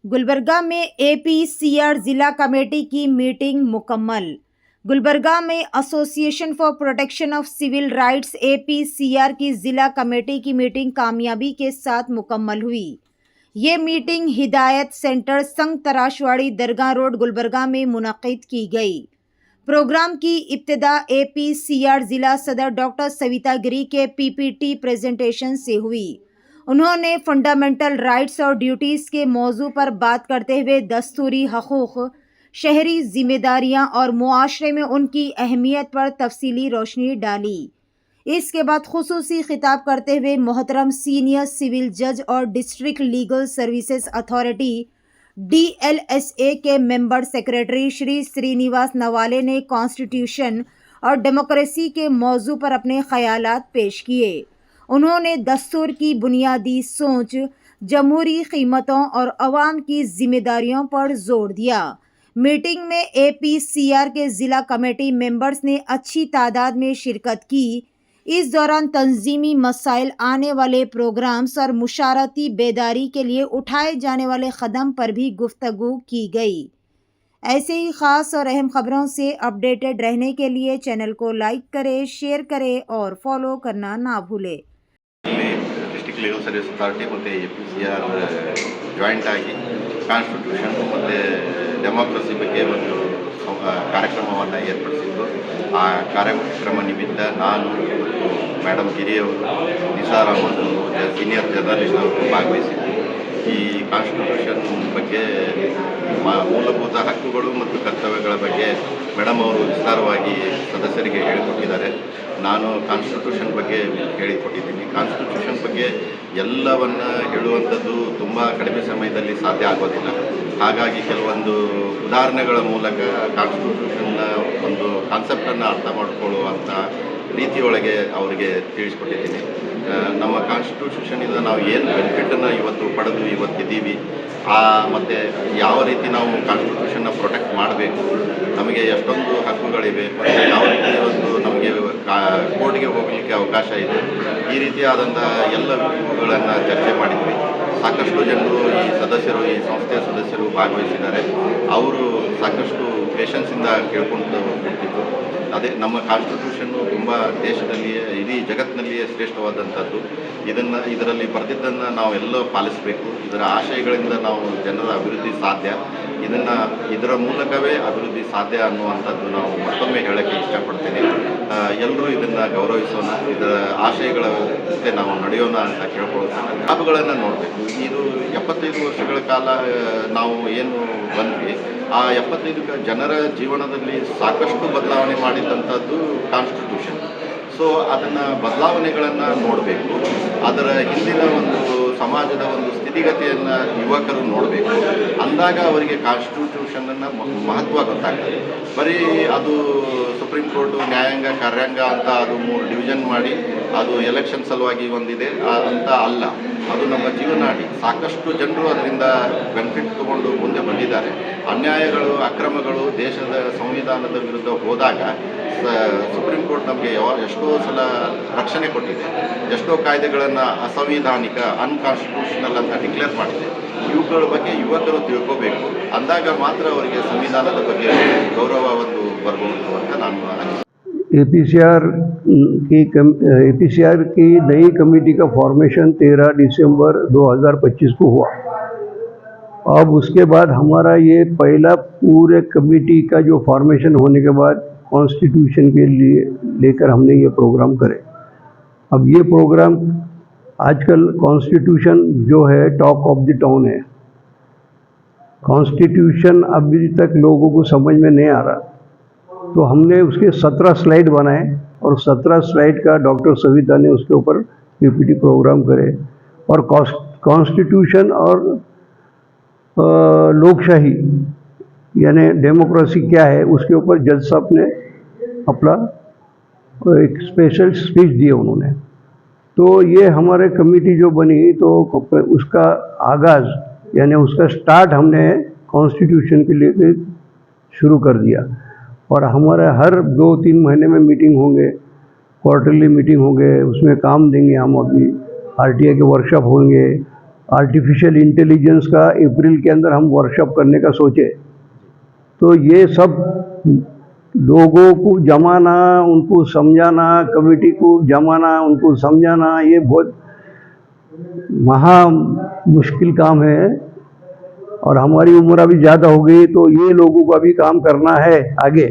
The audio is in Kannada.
गुलबर्गा में APCR जिला कमेटी की मीटिंग मुकम्मल। गुलबर्गा में association for protection of civil rights APCR की जिला कमेटी की मीटिंग कामयाबी के साथ मुकम्मल हुई। ये मीटिंग हिदायत सेंटर संग तराशवाड़ी दरगाह रोड गुलबर्गा में मुनक्किद की गई। प्रोग्राम की इब्तिदा APCR जिला सदर डॉक्टर सविता गिरी के PPT प्रेजेंटेशन से हुई। उन्होंने फंडामेंटल राइट्स और ड्यूटीज़ के मौजू पर बात करते हुए दस्तूरी हकूक़, शहरी जिम्मेदारियां और मुआशरे में उनकी अहमियत पर तफसीली रोशनी डाली। इसके बाद खुसूसी खिताब करते हुए मोहतरम सीनियर सिविल जज और district legal services authority DLSA के मेंबर सेक्रेटरी श्री श्रीनिवास नवाले ने कॉन्स्टिट्यूशन और डेमोक्रेसी के मौजू पर अपने ख्यालात पेश किए। उन्होंने दस्तूर की बुनियादी सोच, जमहूरी कीमतों और अवाम की जिम्मेदारियों पर जोर दिया। मीटिंग में APCR के ज़िला कमेटी मेंबर्स ने अच्छी तादाद में शिरकत की। इस दौरान तंजीमी मसाइल, आने वाले प्रोग्राम्स और मुशारती बेदारी के लिए उठाए जाने वाले कदम पर भी गुफ्तगू की गई। ऐसे ही ख़ास और अहम खबरों से अपडेटेड रहने के लिए चैनल को लाइक करें, शेयर करें और फॉलो करना ना भूलें। डिस्ट्रिक्ट लीगल सर्विस अथॉरिटी ಮತ್ತು APCR ಜಾಯಿಂಟ್ ಆಗಿ ಕಾನ್ಸ್ಟಿಟ್ಯೂಷನ್ ಮತ್ತು ಡೆಮೋಕ್ರಸಿ ಬಗ್ಗೆ ಒಂದು ಕಾರ್ಯಕ್ರಮವನ್ನು ಏರ್ಪಡಿಸಿದ್ದು, ಆ ಕಾರ್ಯಕ್ರಮ ನಿಮಿತ್ತ ನಾನು ಮತ್ತು ಮೇಡಮ್ ಗಿರಿಯವರು, ನಿಸಾರ್ ಅಹಮದ್ ಸೀನಿಯರ್ ಜರ್ನಲಿಸ್ಟ್ ಅವರು ಭಾಗವಹಿಸಿದ್ವಿ. ಈ ಕಾನ್ಸ್ಟಿಟ್ಯೂಷನ್ ಬಗ್ಗೆ ಮೂಲಭೂತ ಹಕ್ಕುಗಳು ಮತ್ತು ಕರ್ತವ್ಯಗಳ ಬಗ್ಗೆ ಮೇಡಮ್ ಅವರು ವಿಸ್ತಾರವಾಗಿ ಸದಸ್ಯರಿಗೆ ಹೇಳಿಕೊಟ್ಟಿದ್ದಾರೆ. ನಾನು ಕಾನ್ಸ್ಟಿಟ್ಯೂಷನ್ ಬಗ್ಗೆ ಹೇಳಿಕೊಟ್ಟಿದ್ದೀನಿ. ಕಾನ್ಸ್ಟಿಟ್ಯೂಷನ್ ಬಗ್ಗೆ ಎಲ್ಲವನ್ನ ಹೇಳುವಂಥದ್ದು ತುಂಬ ಕಡಿಮೆ ಸಮಯದಲ್ಲಿ ಸಾಧ್ಯ ಆಗೋದಿಲ್ಲ. ಹಾಗಾಗಿ ಕೆಲವೊಂದು ಉದಾಹರಣೆಗಳ ಮೂಲಕ ಕಾನ್ಸ್ಟಿಟ್ಯೂಷನ್ನ ಒಂದು ಕಾನ್ಸೆಪ್ಟನ್ನು ಅರ್ಥ ಮಾಡಿಕೊಳ್ಳುವಂಥ ರೀತಿಯೊಳಗೆ ಅವರಿಗೆ ತಿಳಿಸ್ಕೊಟ್ಟಿದ್ದೀನಿ. ನಮ್ಮ ಕಾನ್ಸ್ಟಿಟ್ಯೂಷನಿಂದ ನಾವು ಏನು ಬೆನಿಫಿಟನ್ನು ಇವತ್ತು ಪಡೆದು ಇವತ್ತಿದ್ದೀವಿ, ಮತ್ತು ಯಾವ ರೀತಿ ನಾವು ಕಾನ್ಸ್ಟಿಟ್ಯೂಷನ್ನ ಪ್ರೊಟೆಕ್ಟ್ ಮಾಡಬೇಕು, ನಮಗೆ ಎಷ್ಟೊಂದು ಹಕ್ಕುಗಳಿವೆ, ಮತ್ತು ಯಾವ ರೀತಿ ಒಂದು ನಮಗೆ ಕೋರ್ಟ್ಗೆ ಹೋಗಲಿಕ್ಕೆ ಅವಕಾಶ ಇದೆ, ಈ ರೀತಿಯಾದಂಥ ಎಲ್ಲ ವಿಷಯಗಳನ್ನು ಚರ್ಚೆ ಮಾಡಿದ್ವಿ. ಸಾಕಷ್ಟು ಜನರು ಈ ಸಂಸ್ಥೆಯ ಸದಸ್ಯರು ಭಾಗವಹಿಸಿದ್ದಾರೆ. ಅವರು ಸಾಕಷ್ಟು ಪೇಷನ್ಸಿಂದ ಕೇಳ್ಕೊಂಡು ಹೋಗ್ತಿದ್ರು. ಅದೇ ನಮ್ಮ ಕಾನ್ಸ್ಟಿಟ್ಯೂಷನ್ನು ತುಂಬ ದೇಶದಲ್ಲಿಯೇ, ಇಡೀ ಜಗತ್ತಿನಲ್ಲಿಯೇ ಶ್ರೇಷ್ಠವಾದಂಥದ್ದು. ಇದರಲ್ಲಿ ಬರೆದಿದ್ದನ್ನು ನಾವೆಲ್ಲ ಪಾಲಿಸಬೇಕು. ಇದರ ಆಶಯಗಳಿಂದ ನಾವು ಜನರ ಅಭಿವೃದ್ಧಿ ಸಾಧ್ಯ. ಇದರ ಮೂಲಕವೇ ಅಭಿವೃದ್ಧಿ ಸಾಧ್ಯ ಅನ್ನುವಂಥದ್ದು ನಾವು ಮತ್ತೊಮ್ಮೆ ಹೇಳೋಕ್ಕೆ ಇಷ್ಟಪಡ್ತೀನಿ. ಎಲ್ಲರೂ ಇದನ್ನು ಗೌರವಿಸೋಣ, ಇದರ ಆಶಯಗಳ ಜೊತೆ ನಾವು ನಡೆಯೋಣ ಅಂತ ಕೇಳ್ಕೊಳ್ತೇನೆ. ಲಾಭಗಳನ್ನು ನೋಡಬೇಕು. ಇದು 75 ವರ್ಷಗಳ ಕಾಲ ನಾವು ಏನು ಬಂದ್ವಿ, ಆ 75 ಜನರ ಜೀವನದಲ್ಲಿ ಸಾಕಷ್ಟು ಬದಲಾವಣೆ ಮಾಡಿದಂಥದ್ದು ಕಾನ್ಸ್ಟಿಟ್ಯೂಷನ್. ಸೊ ಅದನ್ನು ಬದಲಾವಣೆಗಳನ್ನು ನೋಡಬೇಕು. ಅದರ ಹಿಂದಿನ ಒಂದು ಸಮಾಜದ ಒಂದು ಸ್ಥಿತಿಗತಿಯನ್ನು ಯುವಕರು ನೋಡಬೇಕು. ಅಂದಾಗ ಅವರಿಗೆ ಕಾನ್ಸ್ಟಿಟ್ಯೂಷನನ್ನು ಮಹತ್ವ ಗೊತ್ತಾಗ್ತದೆ. ಬರೀ ಅದು ಸುಪ್ರೀಂ ಕೋರ್ಟು ನ್ಯಾಯಾಂಗ ಕಾರ್ಯಾಂಗ ಅಂತ ಅದು 3 ಡಿವಿಷನ್ ಮಾಡಿ ಅದು ಎಲೆಕ್ಷನ್ ಸಲುವಾಗಿ ಒಂದಿದೆ ಅಂತ ಅಲ್ಲ. ಅದು ನಮ್ಮ ಜೀವನಾಡಿ. ಸಾಕಷ್ಟು ಜನರು ಅದರಿಂದ ಬೆನಿಫಿಟ್ ತಗೊಂಡು ಮುಂದೆ ಬಂದಿದ್ದಾರೆ. ಅನ್ಯಾಯಗಳು, ಅಕ್ರಮಗಳು ದೇಶದ ಸಂವಿಧಾನದ ವಿರುದ್ಧ ಹೋದಾಗ ಸುಪ್ರೀಂ ಕೋರ್ಟ್ ನಮಗೆ ಎಷ್ಟೋ ಸಲ ರಕ್ಷಣೆ ಕೊಟ್ಟಿದೆ. ಎಷ್ಟೋ ಕಾಯ್ದೆಗಳನ್ನು ಅಸಂವಿಧಾನಿಕ, ಅನ್ಕಾನ್ಸ್ಟಿಟ್ಯೂಷನಲ್ ಅಂತ ಡಿಕ್ಲೇರ್ ಮಾಡಿದೆ. ಇವುಗಳ ಬಗ್ಗೆ ಯುವಕರು ತಿಳ್ಕೋಬೇಕು. ಅಂದಾಗ ಮಾತ್ರ ಅವರಿಗೆ ಸಂವಿಧಾನದ ಬಗ್ಗೆ ಗೌರವ ಒಂದು ಬರ್ಬೋದು ಅಂತ ನಾನು APCR की नई कमेटी का फॉर्मेशन 13 दिसंबर 2025 को हुआ। अब उसके बाद हमारा ये पहला पूरे कमेटी का जो फॉर्मेशन होने के बाद कॉन्स्टिट्यूशन के लिए लेकर हमने ये प्रोग्राम करे। अब ये प्रोग्राम आजकल कॉन्स्टिट्यूशन जो है टॉक ऑफ द टाउन है। कॉन्स्टिट्यूशन अभी तक लोगों को समझ में नहीं आ रहा, तो हमने उसके 17 स्लाइड बनाए और 17 स्लाइड का डॉक्टर सविता ने उसके ऊपर PPT प्रोग्राम करे। और कॉन्स्टिट्यूशन और लोकशाही यानी डेमोक्रेसी क्या है उसके ऊपर जज साहब ने अपना एक स्पेशल स्पीच दिए उन्होंने। तो ये हमारे कमेटी जो बनी तो उसका आगाज़ यानी उसका स्टार्ट हमने कॉन्स्टिट्यूशन के लिए शुरू कर दिया। और हमारे हर 2-3 महीने में मीटिंग होंगे, क्वार्टरली मीटिंग होंगे, उसमें काम देंगे हम। अभी RTI के वर्कशॉप होंगे, आर्टिफिशियल इंटेलिजेंस का अप्रैल के अंदर हम वर्कशॉप करने का सोचे। तो ये सब लोगों को जमाना, उनको समझाना, कमेटी को जमाना, उनको समझाना, ये बहुत महा मुश्किल काम है। और हमारी उम्र अभी ज़्यादा हो गई, तो ये लोगों का भी काम करना है आगे।